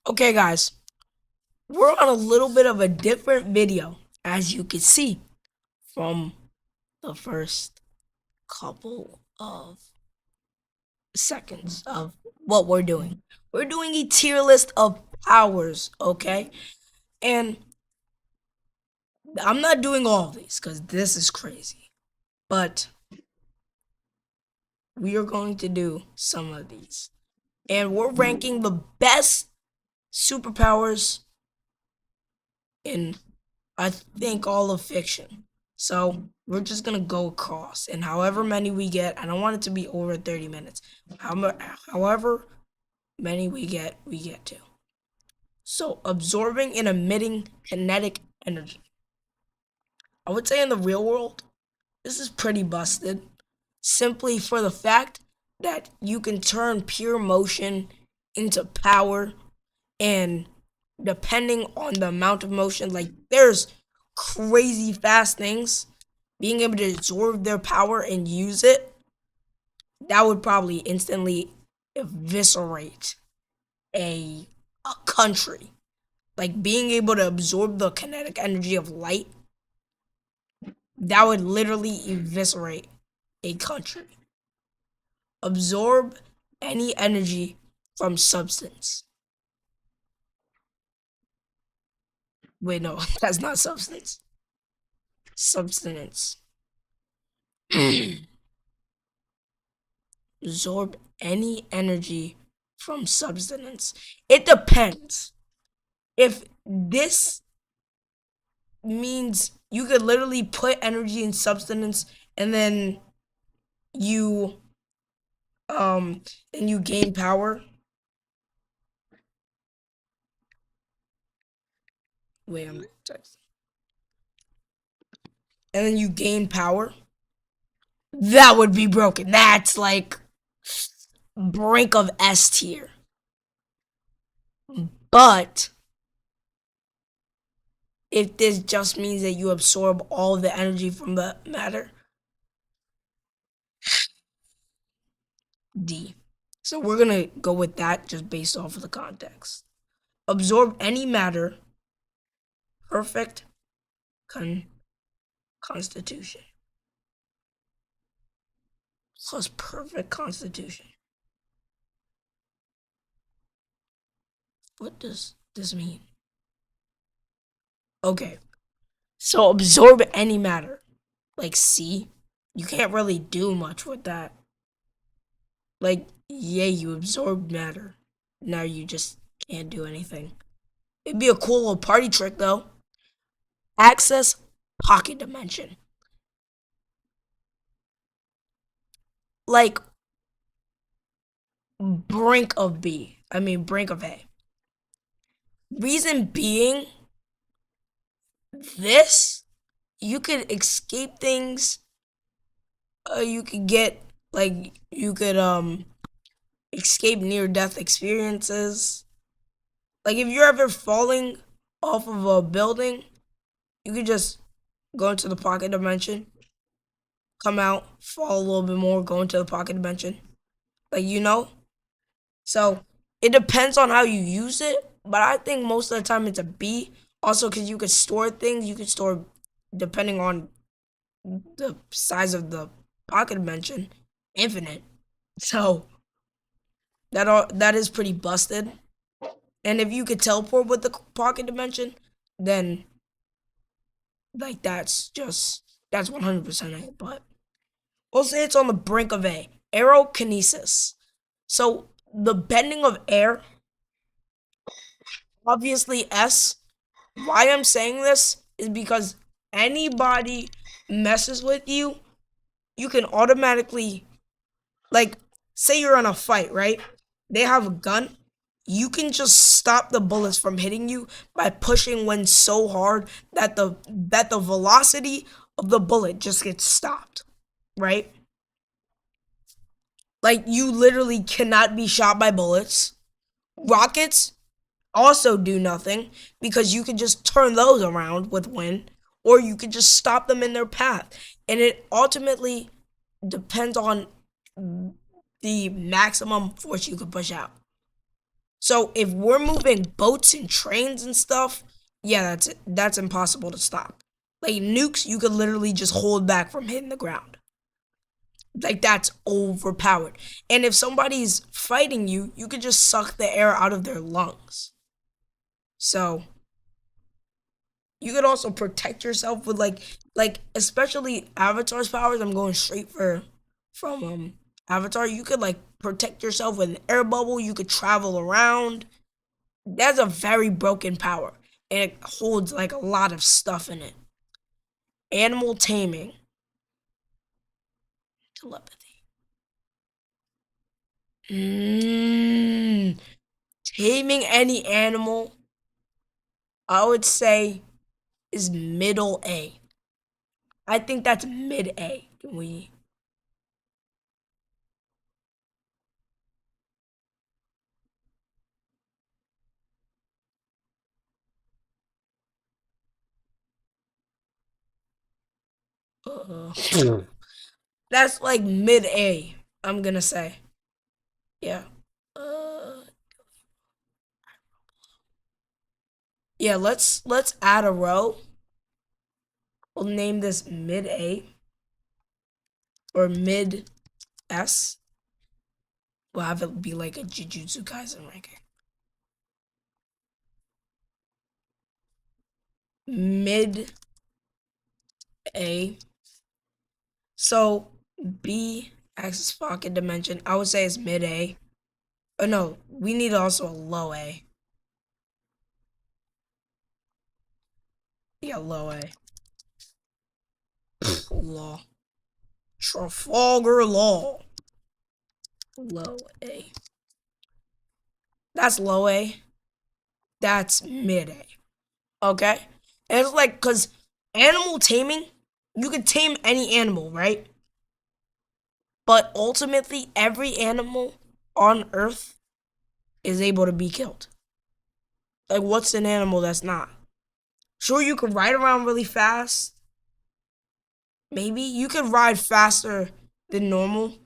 Okay, guys, we're on a little bit of a different video, as you can see from the first couple of seconds of what we're doing. We're doing a tier list of powers, okay? And I'm not doing all of these because this is crazy, but we are going to do some of these. And we're ranking the best superpowers in, I think, all of fiction. So we're just gonna go across, and however many we get, I don't want it to be over 30 minutes. However many we get to. So absorbing and emitting kinetic energy. I would say in the real world, this is pretty busted. Simply for the fact that you can turn pure motion into power, and depending on the amount of motion, like there's crazy fast things, being able to absorb their power and use it, that would probably instantly eviscerate a a country. Like being able to absorb the kinetic energy of light, that would literally eviscerate a country. Absorb any energy from substance. Wait, no, that's not substance. Substance. Absorb any energy from substance. It depends. If this means you could literally put energy in substance and then you and you gain power. Wait, I'm texting. And then you gain power. That would be broken. That's like brink of S tier. But if this just means that you absorb all of the energy from the matter, D. So we're gonna go with that just based off of the context. Absorb any matter, perfect constitution. Plus perfect constitution. What does this mean? Okay, so absorb any matter. Like C, you can't really do much with that. Like, yeah, you absorb matter. Now you just can't do anything. It'd be a cool little party trick though. Access pocket dimension. Like brink of B. I mean brink of A. Reason being, this you could escape things. You could get like you could escape near death experiences. Like if you're ever falling off of a building, you could just go into the pocket dimension, come out, fall a little bit more, go into the pocket dimension. Like So it depends on how you use it, but I think most of the time it's a B. Also, because you could store things, you could store depending on the size of the pocket dimension, infinite. So that is pretty busted. And if you could teleport with the pocket dimension, then like that's 100% it. But we'll say it's on the brink of A. Aerokinesis. So the bending of air, obviously S. Why I'm saying this is because anybody messes with you, you can automatically, like, say you're in a fight, right? They have a gun. You can just stop the bullets from hitting you by pushing wind so hard that the velocity of the bullet just gets stopped, right? Like you literally cannot be shot by bullets. Rockets also do nothing because you can just turn those around with wind, or you could just stop them in their path. And it ultimately depends on the maximum force you could push out. So if we're moving boats and trains and stuff, yeah, that's impossible to stop. Like nukes, you could literally just hold back from hitting the ground. Like that's overpowered. And if somebody's fighting you, you could just suck the air out of their lungs. So you could also protect yourself with like especially Avatar's powers. I'm going straight for from Avatar. You could like protect yourself with an air bubble. You could travel around. That's a very broken power, and it holds like a lot of stuff in it. Animal taming, telepathy. Taming any animal, I would say, is middle A. I think that's mid A. Can we? Uh, that's like mid A. I'm gonna say, yeah. Uh, yeah. Let's add a row. We'll name this mid A or mid S. We'll have it be like a Jujutsu Kaisen ranking. Mid A. So B axis pocket dimension. I would say it's mid A. Oh no, we need also a low A. Yeah, low A. Law. Trafalgar Law. Low A. That's low A. That's mid A. Okay? And it's like, because animal taming, you can tame any animal, right? But ultimately, every animal on Earth is able to be killed. Like, what's an animal that's not? Sure, you could ride around really fast. Maybe you could ride faster than normal.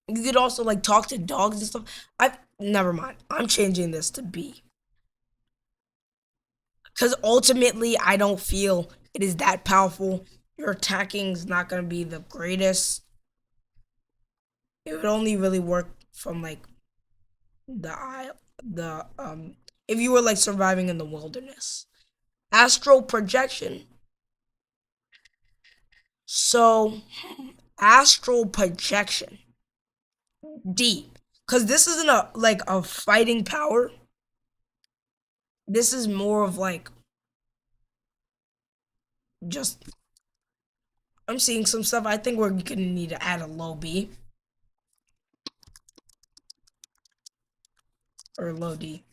You could also like talk to dogs and stuff. I never mind. I'm changing this to B. Because ultimately, I don't feel it is that powerful. Your attacking is not going to be the greatest. It would only really work from like the if you were like surviving in the wilderness. Astral projection. So, astral projection. D. Because this isn't a like a fighting power. This is more of like just I'm seeing some stuff. I think we're gonna need to add a low B or a low D,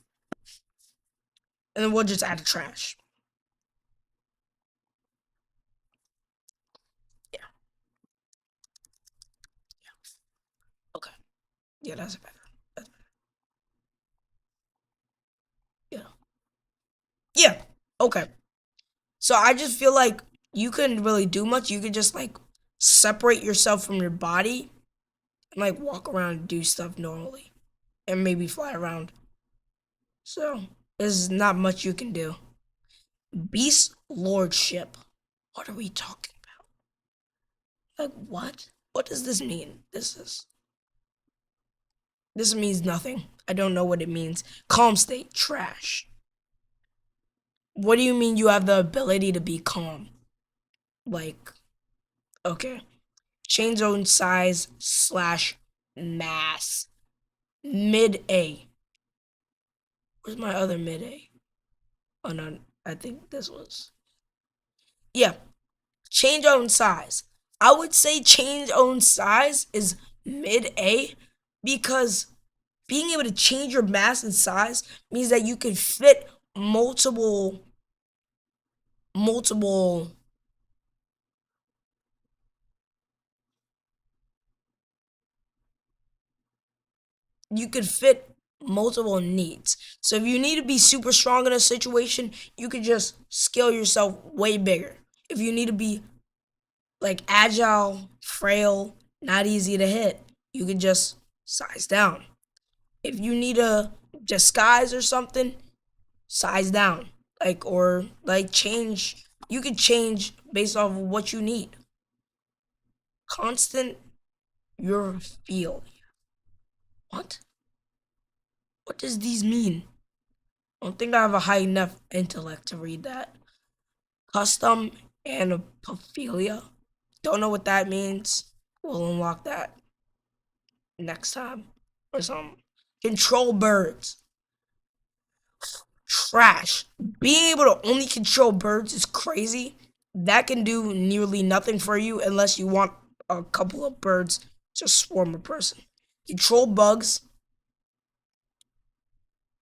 and then we'll just add a trash. Yeah. Okay. Yeah, that's better. That's better. Yeah. Yeah. Okay. So I just feel like you couldn't really do much. You could just like separate yourself from your body and like walk around and do stuff normally, and maybe fly around. So there's not much you can do. Beast lordship. What are we talking about? Like what? What does this mean? This means nothing. I don't know what it means. Calm state, trash. What do you mean you have the ability to be calm? Like, okay. Change zone size slash mass. Mid A. Where's my other mid A? Oh no, I think this was. Yeah. Change own size. I would say change own size is mid A because being able to change your mass and size means that you can fit multiple you could fit multiple needs. So if you need to be super strong in a situation, you could just scale yourself way bigger. If you need to be like agile, frail, not easy to hit, you could just size down. If you need to disguise or something, size down. Or change. You could change based off of what you need. Constant your field. What? What does these mean? I don't think I have a high enough intellect to read that. Custom anopophilia. Don't know what that means. We'll unlock that next time or something. Control birds. Trash. Being able to only control birds is crazy. That can do nearly nothing for you unless you want a couple of birds to swarm a person. Control bugs.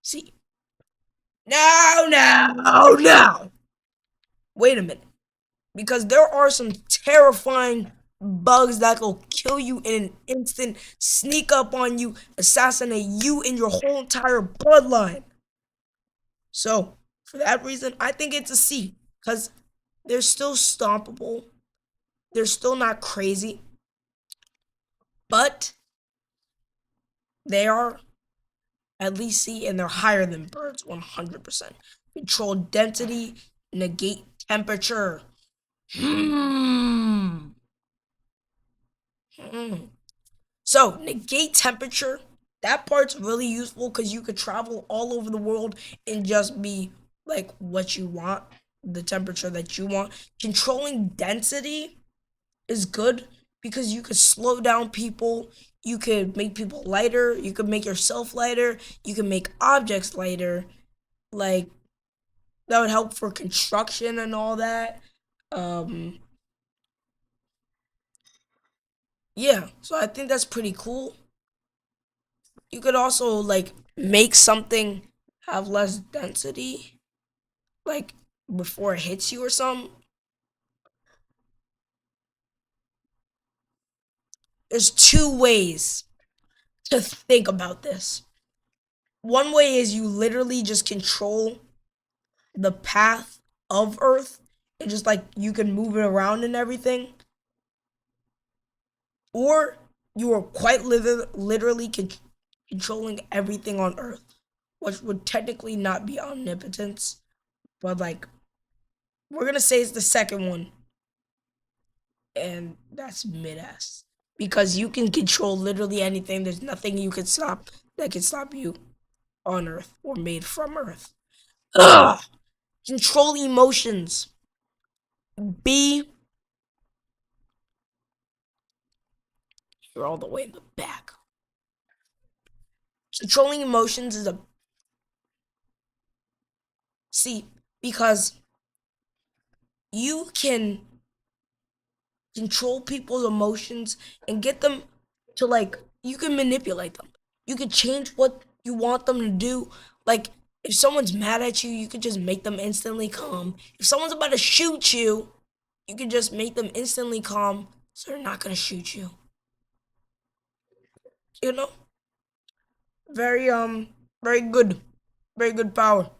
See. No, no, no. Wait a minute. Because there are some terrifying bugs that will kill you in an instant, sneak up on you, assassinate you and your whole entire bloodline. So, for that reason, I think it's a C. Because they're still stompable. They're still not crazy. But they are at least C, and they're higher than birds 100%. Control density, negate temperature. Hmm. So, negate temperature. That part's really useful because you could travel all over the world and just be like what you want, the temperature that you want. Controlling density is good because you could slow down people. You could make people lighter. You could make yourself lighter. You can make objects lighter. Like, that would help for construction and all that. Um, yeah, so I think that's pretty cool. You could also like make something have less density, like before it hits you or something. There's two ways to think about this. One way is you literally just control the path of Earth and just like you can move it around and everything. Or you are quite literally controlling everything on Earth, which would technically not be omnipotence, but like we're gonna say it's the second one, and that's mid ass because you can control literally anything. There's nothing you can stop that can stop you on Earth or made from Earth. Ugh. Control emotions. B. You're all the way in the back. Controlling emotions is a C because you can control people's emotions and get them to like you can manipulate them. You can change what you want them to do. Like if someone's mad at you, you could just make them instantly calm. If someone's about to shoot you, you can just make them instantly calm so they're not gonna shoot you. You know? Very very good. Very good power.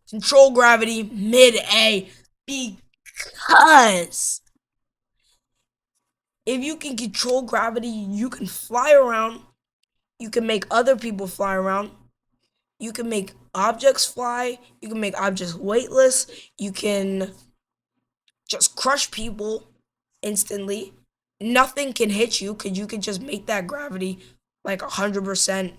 Control gravity mid A because if you can control gravity, you can fly around. You can make other people fly around. You can make objects fly. You can make objects weightless. You can just crush people instantly. Nothing can hit you because you can just make that gravity like 100%.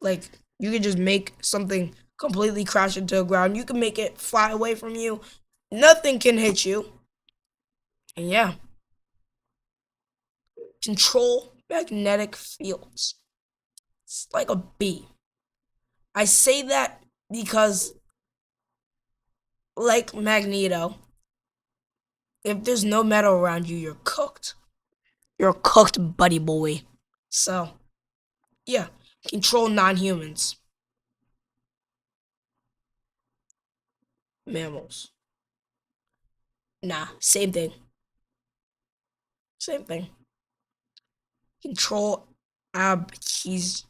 Like you can just make something completely crash into the ground. You can make it fly away from you. Nothing can hit you. And yeah, control magnetic fields. It's like a B. I say that because, like Magneto, if there's no metal around you, you're cooked. You're cooked, buddy boy. So, yeah, control non-humans. Mammals. Nah, same thing. Same thing. Control adhesion.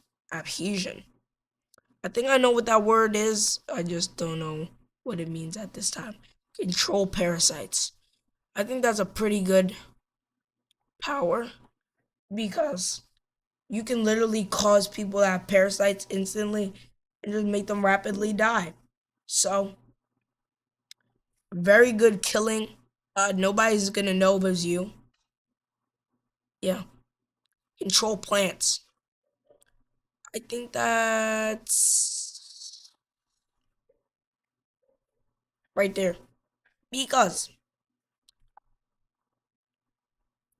I think I know what that word is. I just don't know what it means at this time. Control parasites. I think that's a pretty good power because you can literally cause people to have parasites instantly and just make them rapidly die. So, very good killing. Nobody's gonna know it was you. Yeah. Control plants. I think that's right there. Because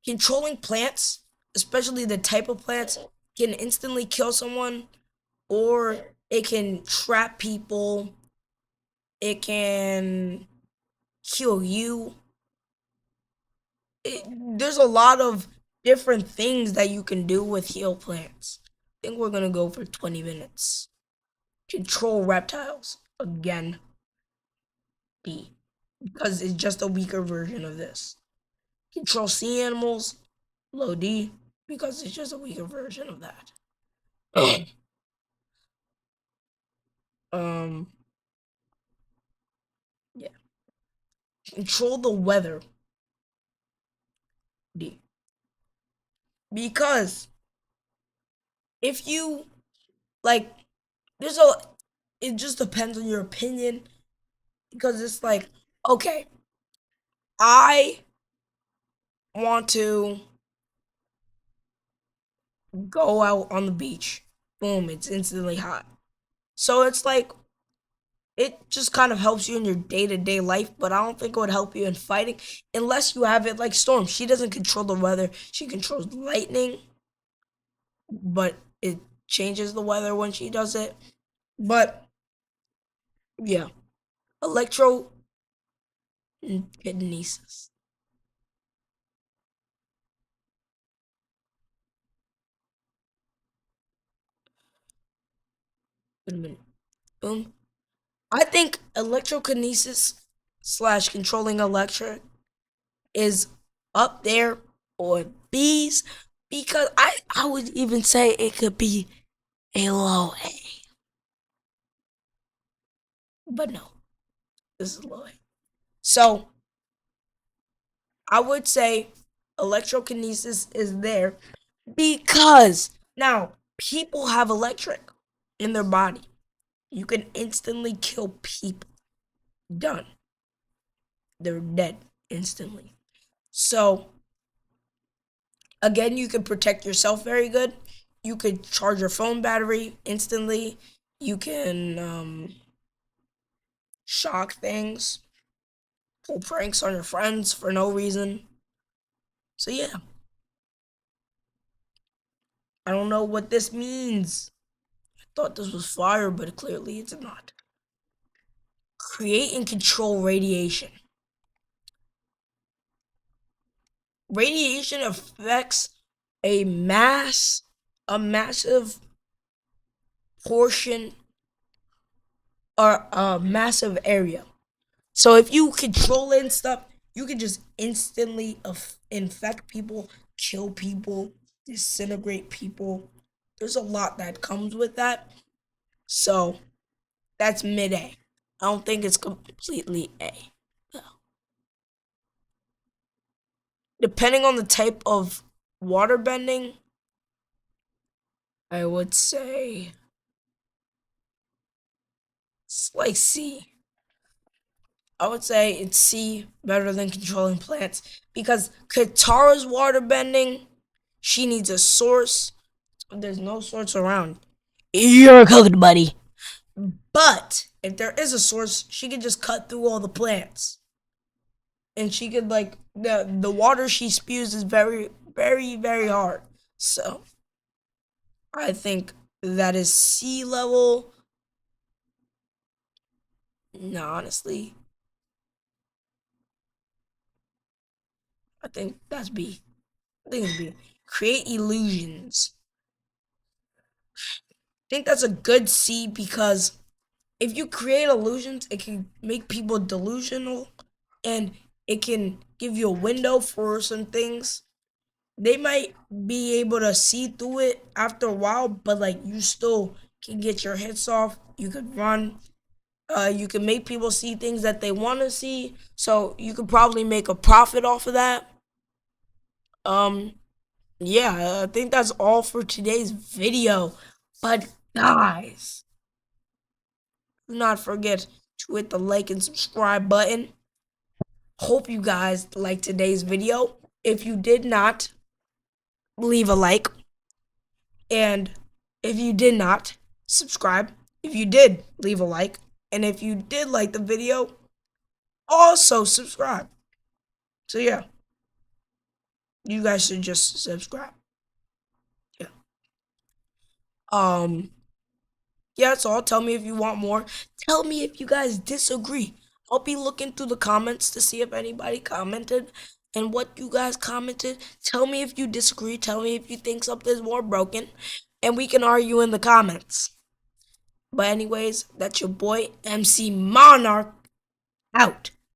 controlling plants, especially the type of plants, can instantly kill someone, or it can trap people. It can kill you. There's a lot of different things that you can do with heal plants. I think we're gonna go for 20 minutes. Control reptiles again, D, because it's just a weaker version of this. Control sea animals, low D, because it's just a weaker version of that. um, yeah. Control the weather, D, because if you like, there's a. It just depends on your opinion, because it's like, okay, I want to go out on the beach. Boom, it's instantly hot. So it's like, it just kind of helps you in your day to day life, but I don't think it would help you in fighting unless you have it like Storm. She doesn't control the weather, she controls lightning, but it changes the weather when she does it. But yeah, electro kinesis. Wait a minute. Boom. I think electrokinesis slash controlling electric is up there or B's, because I would even say it could be a low A. But no, this is low A. So I would say electrokinesis is there because now people have electric in their body. You can instantly kill people. Done. They're dead instantly. So again, you can protect yourself very good. You could charge your phone battery instantly. You can shock things, pull pranks on your friends for no reason. So yeah, I don't know what this means. I thought this was fire, but clearly it's not. Create and control radiation. Radiation affects a a massive portion or a massive area. So if you control it and stuff, you can just instantly infect people, kill people, disintegrate people. There's a lot that comes with that. So that's mid A. I don't think it's completely A. No. Depending on the type of water bending, I would say it's like C. I would say it's C, better than controlling plants, because Katara's water bending, she needs a source. There's no source around. You're cooked, buddy. But if there is a source, she could just cut through all the plants, and she could like the water she spews is very very hard. So I think that is sea level. No, honestly, I think that's B. I think it's B. Create illusions. I think that's a good C, because if you create illusions, it can make people delusional, and it can give you a window for some things. They might be able to see through it after a while, but like you still can get your hits off. You could run. You can make people see things that they want to see, so you could probably make a profit off of that. Um, yeah, I think that's all for today's video. But guys, do not forget to hit the like and subscribe button. Hope you guys liked today's video. If you did not, leave a like. And if you did not, subscribe. If you did, leave a like. And if you did like the video, also subscribe. So yeah, you guys should just subscribe. Yeah. Yeah, that's all. Tell me if you want more. Tell me if you guys disagree. I'll be looking through the comments to see if anybody commented and what you guys commented. Tell me if you disagree. Tell me if you think something's more broken. And we can argue in the comments. But anyways, that's your boy MC Monarch out.